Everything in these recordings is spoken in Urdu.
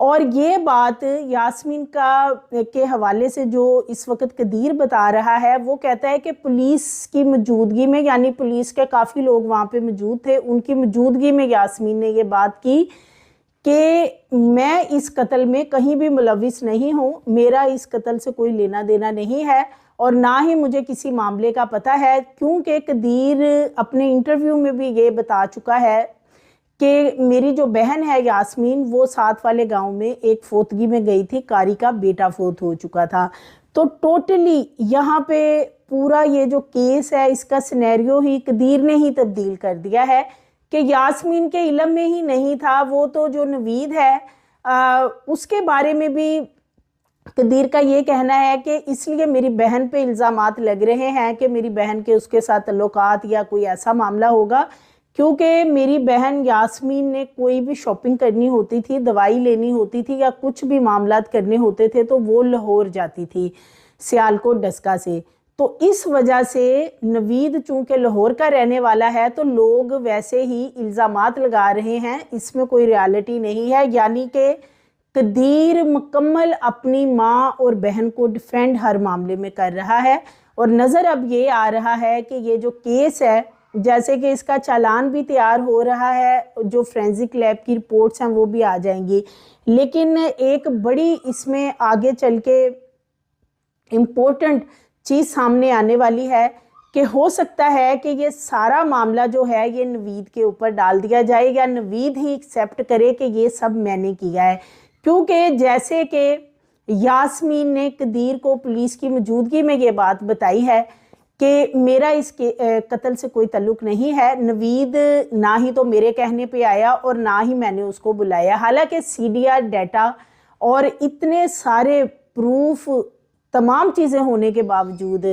اور یہ بات یاسمین کے حوالے سے جو اس وقت قدیر بتا رہا ہے، وہ کہتا ہے کہ پولیس کی موجودگی میں، یعنی پولیس کے کافی لوگ وہاں پہ موجود تھے، ان کی موجودگی میں یاسمین نے یہ بات کی کہ میں اس قتل میں کہیں بھی ملوث نہیں ہوں، میرا اس قتل سے کوئی لینا دینا نہیں ہے، اور نہ ہی مجھے کسی معاملے کا پتہ ہے، کیونکہ قدیر اپنے انٹرویو میں بھی یہ بتا چکا ہے کہ میری جو بہن ہے یاسمین، وہ ساتھ والے گاؤں میں ایک فوتگی میں گئی تھی، قاری کا بیٹا فوت ہو چکا تھا۔ تو ٹوٹلی یہاں پہ پورا یہ جو کیس ہے، اس کا سینیریو ہی قدیر نے ہی تبدیل کر دیا ہے کہ یاسمین کے علم میں ہی نہیں تھا۔ وہ تو جو نوید ہے اس کے بارے میں بھی قدیر کا یہ کہنا ہے کہ اس لیے میری بہن پہ الزامات لگ رہے ہیں کہ میری بہن کے اس کے ساتھ تعلقات یا کوئی ایسا معاملہ ہوگا، کیونکہ میری بہن یاسمین نے کوئی بھی شاپنگ کرنی ہوتی تھی، دوائی لینی ہوتی تھی یا کچھ بھی معاملات کرنے ہوتے تھے تو وہ لاہور جاتی تھی سیالکوٹ ڈسکا سے۔ تو اس وجہ سے نوید چونکہ لاہور کا رہنے والا ہے تو لوگ ویسے ہی الزامات لگا رہے ہیں، اس میں کوئی ریالٹی نہیں ہے، یعنی کہ قدیر مکمل اپنی ماں اور بہن کو ڈیفینڈ ہر معاملے میں کر رہا ہے۔ اور نظر اب یہ آ رہا ہے کہ یہ جو کیس ہے، جیسے کہ اس کا چالان بھی تیار ہو رہا ہے، جو فرینزک لیب کی رپورٹس ہیں وہ بھی آ جائیں گی، لیکن ایک بڑی اس میں آگے چل کے امپورٹنٹ چیز سامنے آنے والی ہے کہ ہو سکتا ہے کہ یہ سارا معاملہ جو ہے یہ نوید کے اوپر ڈال دیا جائے، یا نوید ہی ایکسیپٹ کرے کہ یہ سب میں نے کیا ہے، کیونکہ جیسے کہ یاسمین نے قدیر کو پولیس کی موجودگی میں یہ بات بتائی ہے کہ میرا اس قتل سے کوئی تعلق نہیں ہے، نوید نہ ہی تو میرے کہنے پہ آیا اور نہ ہی میں نے اس کو بلایا، حالانکہ سی ڈی آر ڈیٹا اور اتنے سارے پروف تمام چیزیں ہونے کے باوجود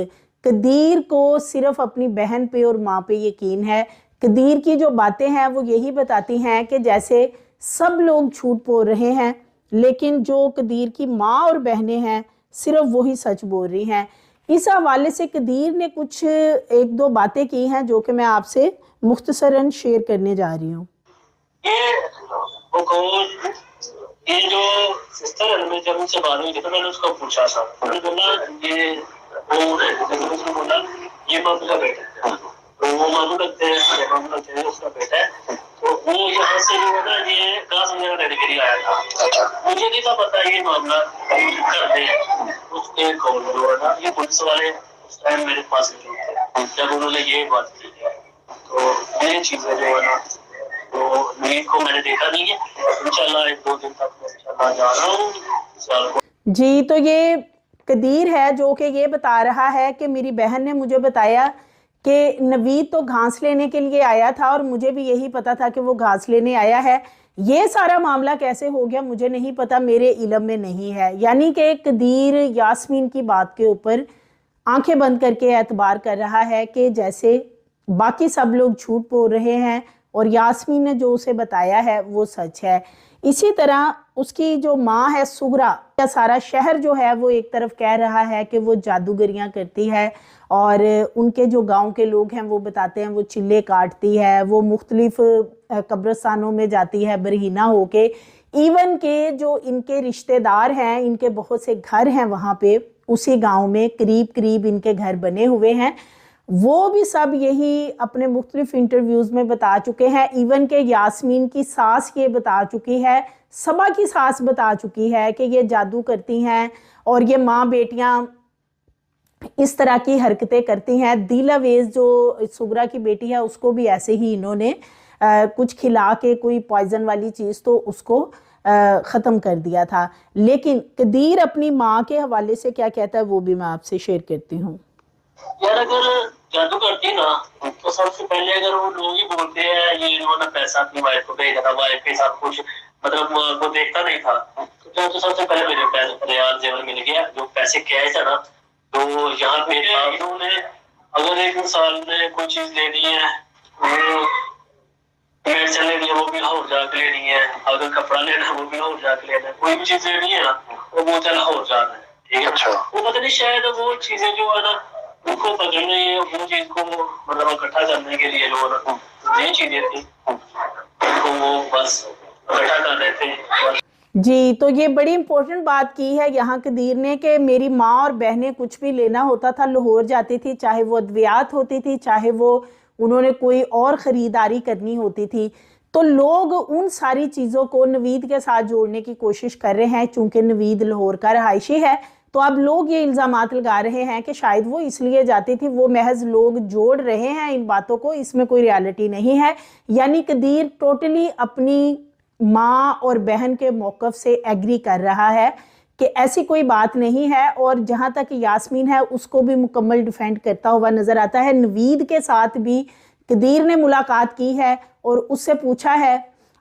قدیر کو صرف اپنی بہن پہ اور ماں پہ یقین ہے۔ قدیر کی جو باتیں ہیں وہ یہی بتاتی ہیں کہ جیسے سب لوگ جھوٹ بول رہے ہیں، لیکن جو قدیر کی ماں اور بہنیں ہیں صرف وہی سچ بول رہی ہیں۔ اس حوالے سے قدیر نے کچھ ایک دو باتیں کی ہیں جو کہ میں آپ سے مختصراً شیئر کرنے جا رہی ہوں۔ یہ جو سسٹر ہے، میں جب ان سے بات ہوئی تھی تو میں نے اس کو پوچھا تھا، میں نے بولا یہ مامو کا بیٹا ہے، وہ مامو لگتے ہیں، مامو لگتے ہیں، اس کا بیٹا ہے، تو وہ یہاں سے جو ہے نا یہ گاس وغیرہ لینے کے لیے آیا تھا، مجھے نہیں تھا پتا یہ معاملہ کر دیں۔ اس کے کال جو ہے نا یہ پولیس والے اس ٹائم میرے پاس نہیں تھے جب انہوں نے یہ بات کی ہے، تو یہ چیزیں جو ہے نا تو نیند کو میں نے دیکھا نہیں ہے، انشاءاللہ ایک دو دن تک میں انشاءاللہ جا رہا ہوں۔ جی، تو یہ قدیر ہے جو کہ یہ بتا رہا ہے کہ میری بہن نے مجھے بتایا کہ نوید تو گھاس لینے کے لیے آیا تھا اور مجھے بھی یہی پتا تھا کہ وہ گھاس لینے آیا ہے، یہ سارا معاملہ کیسے ہو گیا مجھے نہیں پتا، میرے علم میں نہیں ہے۔ یعنی کہ قدیر یاسمین کی بات کے اوپر آنکھیں بند کر کے اعتبار کر رہا ہے کہ جیسے باقی سب لوگ جھوٹ بول رہے ہیں اور یاسمین نے جو اسے بتایا ہے وہ سچ ہے۔ اسی طرح اس کی جو ماں ہے سغرا، سارا شہر جو ہے وہ ایک طرف کہہ رہا ہے کہ وہ جادوگریاں کرتی ہے، اور ان کے جو گاؤں کے لوگ ہیں وہ بتاتے ہیں وہ چلے کاٹتی ہے، وہ مختلف قبرستانوں میں جاتی ہے برہنہ ہو کے، ایون کہ جو ان کے رشتہ دار ہیں، ان کے بہت سے گھر ہیں وہاں پہ اسی گاؤں میں، قریب ان کے گھر بنے ہوئے ہیں، وہ بھی سب یہی اپنے مختلف انٹرویوز میں بتا چکے ہیں، ایون کہ یاسمین کی ساس یہ بتا چکی ہے، صبا کی ساس بتا چکی ہے کہ یہ جادو کرتی ہیں اور یہ ماں بیٹیاں اس طرح کی حرکتیں کرتی ہیں۔ دیلا ویز جو سغرا کی بیٹی ہے اس کو بھی ایسے ہی انہوں نے کچھ کھلا کے کوئی پوائزن والی چیز تو اس کو ختم کر دیا تھا۔ لیکن قدیر اپنی ماں کے حوالے سے کیا کہتا ہے وہ بھی میں آپ سے شیئر کرتی ہوں۔ یار اگر جادو کرتی نا تو سب سے پہلے اگر وہ لوگ ہی بولتے ہیں یہ انہوں نے پیسہ اپنی وائف کو بھیجا تھا، وائف کے ساتھ کچھ مطلب وہ دیکھتا نہیں تھا، تو سب سے پہلے میرے پیسے ریال زیور مل گیا، جو پیسے کیش ہے نا، تو یہاں پہ انہوں نے اگر ایک انسان نے کوئی چیز لینی ہے وہ میڈیسن لینی ہے وہ بھی لاہور جا کے لینی ہے، اگر کپڑا لینا ہے وہ بھی لاہور جا کے لینا ہے، کوئی بھی چیز لینی ہے نا وہ لاہور جانا ہے، ٹھیک ہے، وہ پتہ نہیں شاید وہ چیزیں جو ہے نا ان کو پکڑنے وہ چیز کو مطلب اکٹھا کرنے کے لیے جو نئی چیزیں تھی ان کو وہ بس اکٹھا کر رہے تھے۔ جی تو یہ بڑی امپورٹنٹ بات کی ہے یہاں قدیر نے کہ میری ماں اور بہنیں کچھ بھی لینا ہوتا تھا لاہور جاتی تھی، چاہے وہ ادویات ہوتی تھی، چاہے وہ انہوں نے کوئی اور خریداری کرنی ہوتی تھی، تو لوگ ان ساری چیزوں کو نوید کے ساتھ جوڑنے کی کوشش کر رہے ہیں چونکہ نوید لاہور کا رہائشی ہے، تو اب لوگ یہ الزامات لگا رہے ہیں کہ شاید وہ اس لیے جاتی تھی، وہ محض لوگ جوڑ رہے ہیں ان باتوں کو، اس میں کوئی ریالٹی نہیں ہے۔ یعنی قدیر ٹوٹلی اپنی ماں اور بہن کے موقف سے ایگری کر رہا ہے کہ ایسی کوئی بات نہیں ہے، اور جہاں تک یاسمین ہے اس کو بھی مکمل ڈیفینڈ کرتا ہوا نظر آتا ہے۔ نوید کے ساتھ بھی قدیر نے ملاقات کی ہے اور اس سے پوچھا ہے،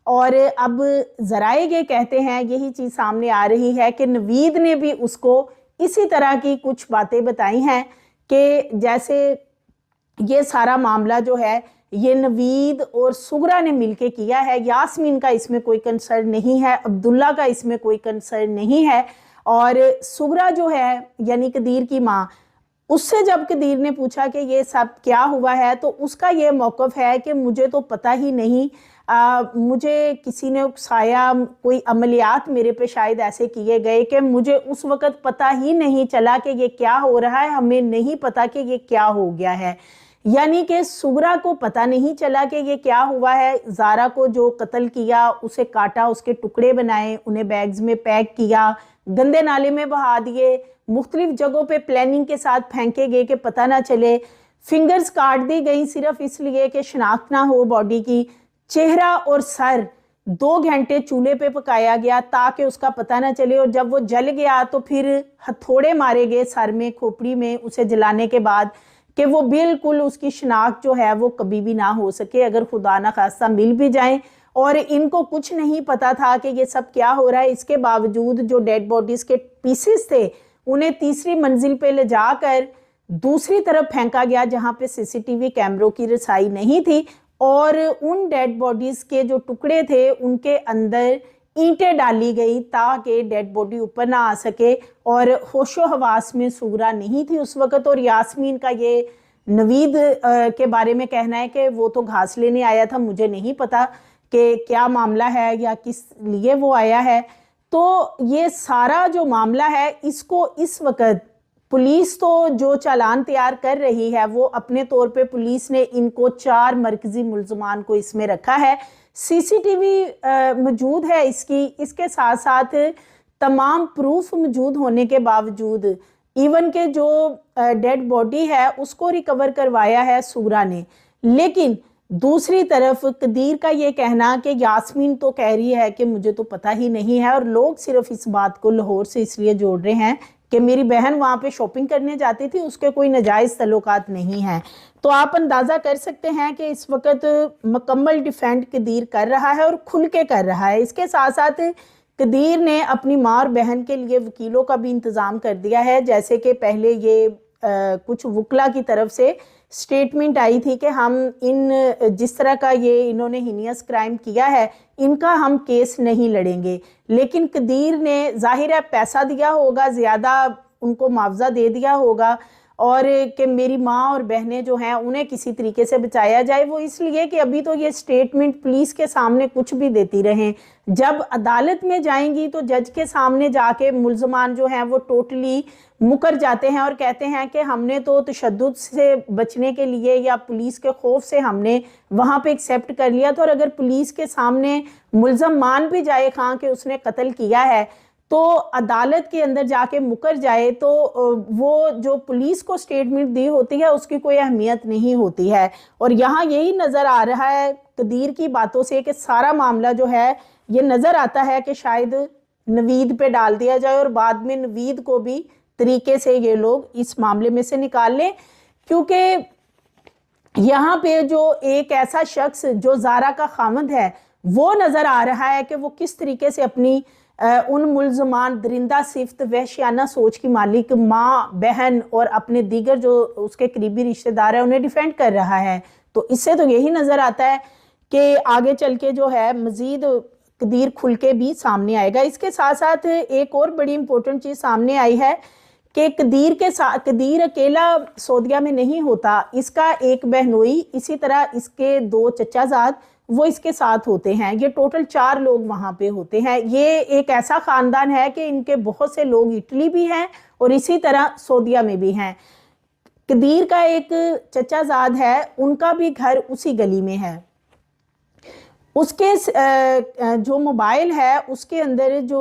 اور اب ذرائع یہ کہتے ہیں، یہی چیز سامنے آ رہی ہے کہ نوید نے بھی اس کو اسی طرح کی کچھ باتیں بتائی ہیں کہ جیسے یہ سارا معاملہ جو ہے یہ نوید اور سغرا نے مل کے کیا ہے، یاسمین کا اس میں کوئی کنسرن نہیں ہے، عبداللہ کا اس میں کوئی کنسرن نہیں ہے، اور سغرا جو ہے یعنی قدیر کی ماں، اس سے جب قدیر نے پوچھا کہ یہ سب کیا ہوا ہے تو اس کا یہ موقف ہے کہ مجھے تو پتہ ہی نہیں، مجھے کسی نے اکسایا، کوئی عملیات میرے پہ شاید ایسے کیے گئے کہ مجھے اس وقت پتہ ہی نہیں چلا کہ یہ کیا ہو رہا ہے، ہمیں نہیں پتہ کہ یہ کیا ہو گیا ہے۔ یعنی کہ سغرا کو پتہ نہیں چلا کہ یہ کیا ہوا ہے، زارا کو جو قتل کیا، اسے کاٹا، اس کے ٹکڑے بنائے، انہیں بیگز میں پیک کیا، گندے نالے میں بہا دیے، مختلف جگہوں پہ پلاننگ کے ساتھ پھینکے گئے کہ پتہ نہ چلے، فنگرز کاٹ دی گئی صرف اس لیے کہ شناخت نہ ہو باڈی کی، چہرہ اور سر 2 گھنٹے چولہے پہ پکایا گیا تاکہ اس کا پتہ نہ چلے، اور جب وہ جل گیا تو پھر ہتھوڑے مارے گئے سر میں، کھوپڑی میں، اسے جلانے کے بعد، کہ وہ بالکل اس کی شناخت جو ہے وہ کبھی بھی نہ ہو سکے اگر خدا نہ خواستہ مل بھی جائیں۔ اور ان کو کچھ نہیں پتا تھا کہ یہ سب کیا ہو رہا ہے، اس کے باوجود جو ڈیڈ باڈیز کے پیسز تھے انہیں تیسری منزل پہ لے جا کر دوسری طرف پھینکا گیا جہاں پہ سی سی ٹی وی کیمروں کی رسائی نہیں تھی، اور ان ڈیڈ باڈیز کے جو ٹکڑے تھے ان کے اندر اینٹیں ڈالی گئی تاکہ ڈیڈ باڈی اوپر نہ آ سکے، اور ہوش و حواس میں سغرا نہیں تھی اس وقت۔ اور یاسمین کا یہ نوید کے بارے میں کہنا ہے کہ وہ تو گھاس لینے آیا تھا، مجھے نہیں پتا کہ کیا معاملہ ہے یا کس لیے وہ آیا ہے۔ تو یہ سارا جو معاملہ ہے اس کو اس وقت پولیس تو جو چالان تیار کر رہی ہے وہ اپنے طور پہ پولیس نے ان کو 4 مرکزی ملزمان کو اس میں رکھا ہے، سی سی ٹی وی موجود ہے اس کے ساتھ ساتھ تمام پروف موجود ہونے کے باوجود ایون کہ جو ڈیڈ باڈی ہے اس کو ریکور کروایا ہے سغرا نے، لیکن دوسری طرف قدیر کا یہ کہنا کہ یاسمین تو کہہ رہی ہے کہ مجھے تو پتہ ہی نہیں ہے، اور لوگ صرف اس بات کو لاہور سے اس لیے جوڑ رہے ہیں کہ میری بہن وہاں پہ شاپنگ کرنے جاتی تھی، اس کے کوئی ناجائز تعلقات نہیں ہیں۔ تو آپ اندازہ کر سکتے ہیں کہ اس وقت مکمل ڈیفینڈ قدیر کر رہا ہے اور کھل کے کر رہا ہے۔ اس کے ساتھ ساتھ قدیر نے اپنی ماں اور بہن کے لیے وکیلوں کا بھی انتظام کر دیا ہے، جیسے کہ پہلے یہ کچھ وکلا کی طرف سے سٹیٹمنٹ آئی تھی کہ ہم جس طرح کا یہ انہوں نے ہینیس کرائم کیا ہے ان کا ہم کیس نہیں لڑیں گے، لیکن قدیر نے ظاہر ہے پیسہ دیا ہوگا، زیادہ ان کو معاوضہ دے دیا ہوگا، اور کہ میری ماں اور بہنیں جو ہیں انہیں کسی طریقے سے بچایا جائے، وہ اس لیے کہ ابھی تو یہ سٹیٹمنٹ پولیس کے سامنے کچھ بھی دیتی رہیں، جب عدالت میں جائیں گی تو جج کے سامنے جا کے ملزمان جو ہیں وہ ٹوٹلی مکر جاتے ہیں اور کہتے ہیں کہ ہم نے تو تشدد سے بچنے کے لیے یا پولیس کے خوف سے ہم نے وہاں پہ ایکسیپٹ کر لیا تھا، اور اگر پولیس کے سامنے ملزم مان بھی جائے خواہ کہ اس نے قتل کیا ہے تو عدالت کے اندر جا کے مکر جائے تو وہ جو پولیس کو سٹیٹمنٹ دی ہوتی ہے اس کی کوئی اہمیت نہیں ہوتی ہے۔ اور یہاں یہی نظر آ رہا ہے قدیر کی باتوں سے کہ سارا معاملہ جو ہے یہ نظر آتا ہے کہ شاید نوید پہ ڈال دیا جائے اور بعد میں نوید کو بھی طریقے سے یہ لوگ اس معاملے میں سے نکال لیں، کیونکہ یہاں پہ جو ایک ایسا شخص جو زارا کا خامند ہے وہ نظر آ رہا ہے کہ وہ کس طریقے سے اپنی ان ملزمان درندہ صفت وحشیانہ سوچ کی مالک ماں، بہن اور اپنے دیگر جو اس کے قریبی رشتہ دار ہیں انہیں ڈیفینڈ کر رہا ہے۔ تو اس سے تو یہی نظر آتا ہے کہ آگے چل کے جو ہے مزید قدیر کھل کے بھی سامنے آئے گا۔ اس کے ساتھ ساتھ ایک اور بڑی امپورٹنٹ چیز سامنے آئی ہے کہ قدیر کے ساتھ، قدیر اکیلا سعودیہ میں نہیں ہوتا، اس کا ایک بہنوئی، اسی طرح اس کے 2 چچا زاد وہ اس کے ساتھ ہوتے ہیں، یہ ٹوٹل 4 لوگ وہاں پہ ہوتے ہیں۔ یہ ایک ایسا خاندان ہے کہ ان کے بہت سے لوگ اٹلی بھی ہیں اور اسی طرح سعودیہ میں بھی ہیں۔ قدیر کا ایک چچا زاد ہے، ان کا بھی گھر اسی گلی میں ہے۔ اس کے جو موبائل ہے اس کے اندر جو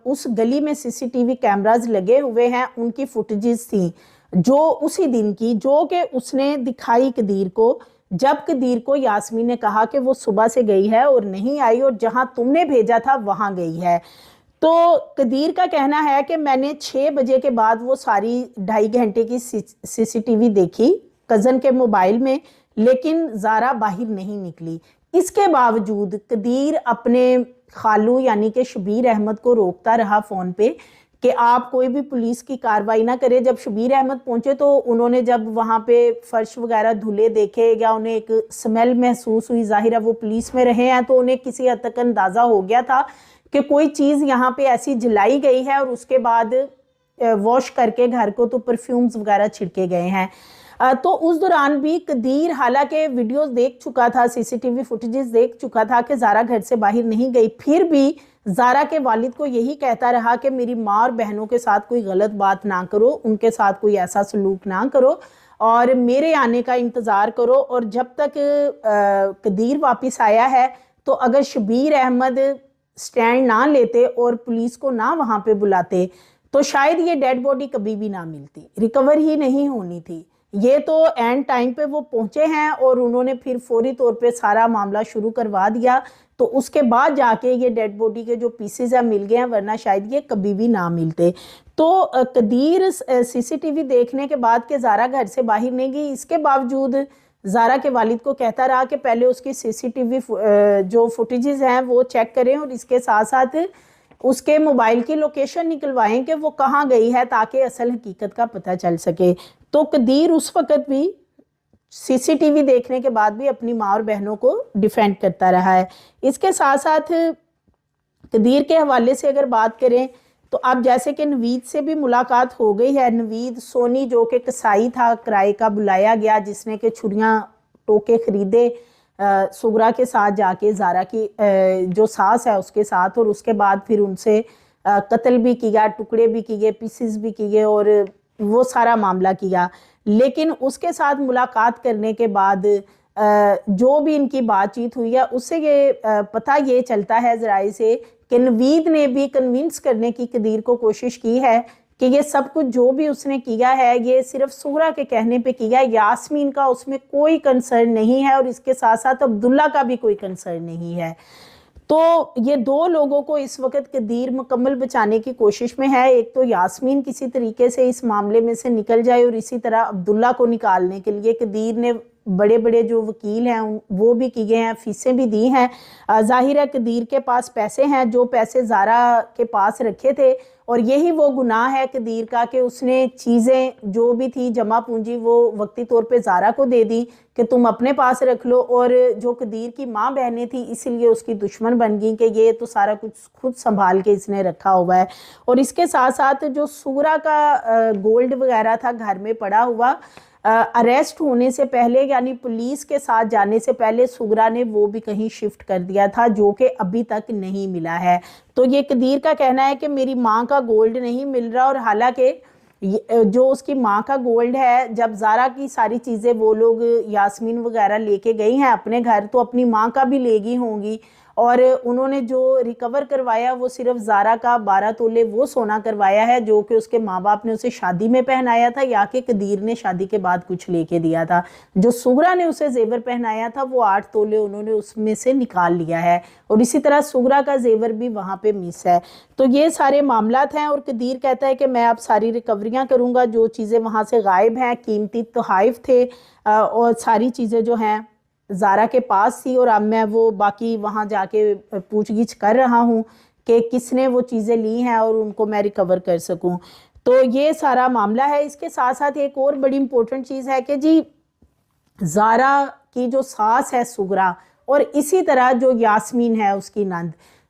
اس گلی میں سی سی ٹی وی کیمراز لگے ہوئے ہیں، ان کی فوٹیجز تھیں جو اسی دن کی، جو کہ اس نے دکھائی قدیر کو، جب قدیر کو یاسمین نے کہا کہ وہ صبح سے گئی ہے اور نہیں آئی اور جہاں تم نے بھیجا تھا وہاں گئی ہے۔ تو قدیر کا کہنا ہے کہ میں نے 6 بجے کے بعد وہ ساری 2.5 گھنٹے کی سی سی ٹی وی دیکھی کزن کے موبائل میں، لیکن زارا باہر نہیں نکلی۔ اس کے باوجود قدیر اپنے خالو یعنی کہ شبیر احمد کو روکتا رہا فون پہ کہ آپ کوئی بھی پولیس کی کارروائی نہ کرے۔ جب شبیر احمد پہنچے تو انہوں نے جب وہاں پہ فرش وغیرہ دھلے دیکھے یا انہیں ایک سمیل محسوس ہوئی، ظاہر ہے وہ پولیس میں رہے ہیں تو انہیں کسی حد تک اندازہ ہو گیا تھا کہ کوئی چیز یہاں پہ ایسی جلائی گئی ہے، اور اس کے بعد واش کر کے گھر کو تو پرفیومز وغیرہ چھڑکے گئے ہیں۔ تو اس دوران بھی قدیر حالانکہ ویڈیوز دیکھ چکا تھا، سی سی ٹی وی فوٹیجز دیکھ چکا تھا کہ زارا گھر سے باہر نہیں گئی، پھر بھی زارا کے والد کو یہی کہتا رہا کہ میری ماں اور بہنوں کے ساتھ کوئی غلط بات نہ کرو، ان کے ساتھ کوئی ایسا سلوک نہ کرو اور میرے آنے کا انتظار کرو، اور جب تک قدیر واپس آیا ہے تو اگر شبیر احمد سٹینڈ نہ لیتے اور پولیس کو نہ وہاں پہ بلاتے تو شاید یہ ڈیڈ باڈی کبھی بھی نہ ملتی، ریکور ہی نہیں ہونی تھی۔ یہ تو اینڈ ٹائم پہ وہ پہنچے ہیں اور انہوں نے پھر فوری طور پہ سارا معاملہ شروع کروا دیا، تو اس کے بعد جا کے یہ ڈیڈ باڈی کے جو پیسز ہیں مل گئے ہیں، ورنہ شاید یہ کبھی بھی نہ ملتے۔ تو قدیر سی سی ٹی وی دیکھنے کے بعد کہ زارا گھر سے باہر نہیں گئی، اس کے باوجود زارا کے والد کو کہتا رہا کہ پہلے اس کی سی سی ٹی وی جو فوٹیجز ہیں وہ چیک کریں اور اس کے ساتھ ساتھ اس کے موبائل کی لوکیشن نکلوائیں کہ وہ کہاں گئی ہے تاکہ اصل حقیقت کا پتہ چل سکے۔ تو قدیر اس وقت بھی سی سی ٹی وی دیکھنے کے بعد بھی اپنی ماں اور بہنوں کو ڈیفینڈ کرتا رہا ہے۔ اس کے ساتھ ساتھ قدیر کے حوالے سے اگر بات کریں تو اب جیسے کہ نوید سے بھی ملاقات ہو گئی ہے، نوید سونی جو کہ کسائی تھا کرائے کا بلایا گیا، جس نے کہ چھریاں ٹوکے خریدے سغرا کے ساتھ جا کے، زارا کی جو ساس ہے اس کے ساتھ، اور اس کے بعد پھر ان سے قتل بھی کیا، ٹکڑے بھی کیے، پیسز بھی کیے اور وہ سارا معاملہ کیا۔ لیکن اس کے ساتھ ملاقات کرنے کے بعد جو بھی ان کی بات چیت ہوئی ہے اس سے یہ پتہ یہ چلتا ہے ذرائع سے کہ نوید نے بھی کنونس کرنے کی قدیر کو کوشش کی ہے کہ یہ سب کچھ جو بھی اس نے کیا ہے یہ صرف سغرا کے کہنے پہ کیا ہے، یاسمین کا اس میں کوئی کنسرن نہیں ہے اور اس کے ساتھ ساتھ عبداللہ کا بھی کوئی کنسرن نہیں ہے۔ تو یہ 2 لوگوں کو اس وقت قدیر مکمل بچانے کی کوشش میں ہے، ایک تو یاسمین کسی طریقے سے اس معاملے میں سے نکل جائے اور اسی طرح عبداللہ کو نکالنے کے لیے قدیر نے بڑے بڑے جو وکیل ہیں وہ بھی کیے ہیں، فیسیں بھی دی ہیں۔ ظاہر ہے قدیر کے پاس پیسے ہیں، جو پیسے زارا کے پاس رکھے تھے، اور یہی وہ گناہ ہے قدیر کا کہ اس نے چیزیں جو بھی تھی جمع پونجی وہ وقتی طور پہ زارا کو دے دی کہ تم اپنے پاس رکھ لو، اور جو قدیر کی ماں بہنیں تھیں اسی لیے اس کی دشمن بن گئی کہ یہ تو سارا کچھ خود سنبھال کے اس نے رکھا ہوا ہے۔ اور اس کے ساتھ ساتھ جو سغرا کا گولڈ وغیرہ تھا گھر میں پڑا ہوا، اریسٹ ہونے سے پہلے یعنی پولیس کے ساتھ جانے سے پہلے سغرا نے وہ بھی کہیں شفٹ کر دیا تھا، جو کہ ابھی تک نہیں ملا ہے۔ تو یہ قدیر کا کہنا ہے کہ میری ماں کا گولڈ نہیں مل رہا، اور حالانکہ جو اس کی ماں کا گولڈ ہے، جب زارا کی ساری چیزیں وہ لوگ یاسمین وغیرہ لے کے گئی ہیں اپنے گھر تو اپنی ماں کا بھی لے گئی ہوں گی، اور انہوں نے جو ریکور کروایا وہ صرف زارا کا 12 تولے وہ سونا کروایا ہے جو کہ اس کے ماں باپ نے اسے شادی میں پہنایا تھا یا کہ قدیر نے شادی کے بعد کچھ لے کے دیا تھا۔ جو سغرا نے اسے زیور پہنایا تھا وہ 8 تولے انہوں نے اس میں سے نکال لیا ہے، اور اسی طرح سغرا کا زیور بھی وہاں پہ مس ہے۔ تو یہ سارے معاملات ہیں، اور قدیر کہتا ہے کہ میں اب ساری ریکوریاں کروں گا، جو چیزیں وہاں سے غائب ہیں، قیمتی تحائف تھے اور ساری چیزیں جو ہیں زارا کے پاس تھی، اور اب میں وہ باقی وہاں جا کے پوچھ گچھ کر رہا ہوں کہ کس نے وہ چیزیں لی ہیں اور ان کو میں ریکور کر سکوں۔ تو یہ سارا معاملہ ہے۔ اس کے ساتھ ساتھ ایک اور بڑی امپورٹنٹ چیز ہے کہ جی زارا کی جو ساس ہے سغرا، اور اسی طرح جو یاسمین ہے اس کی نند،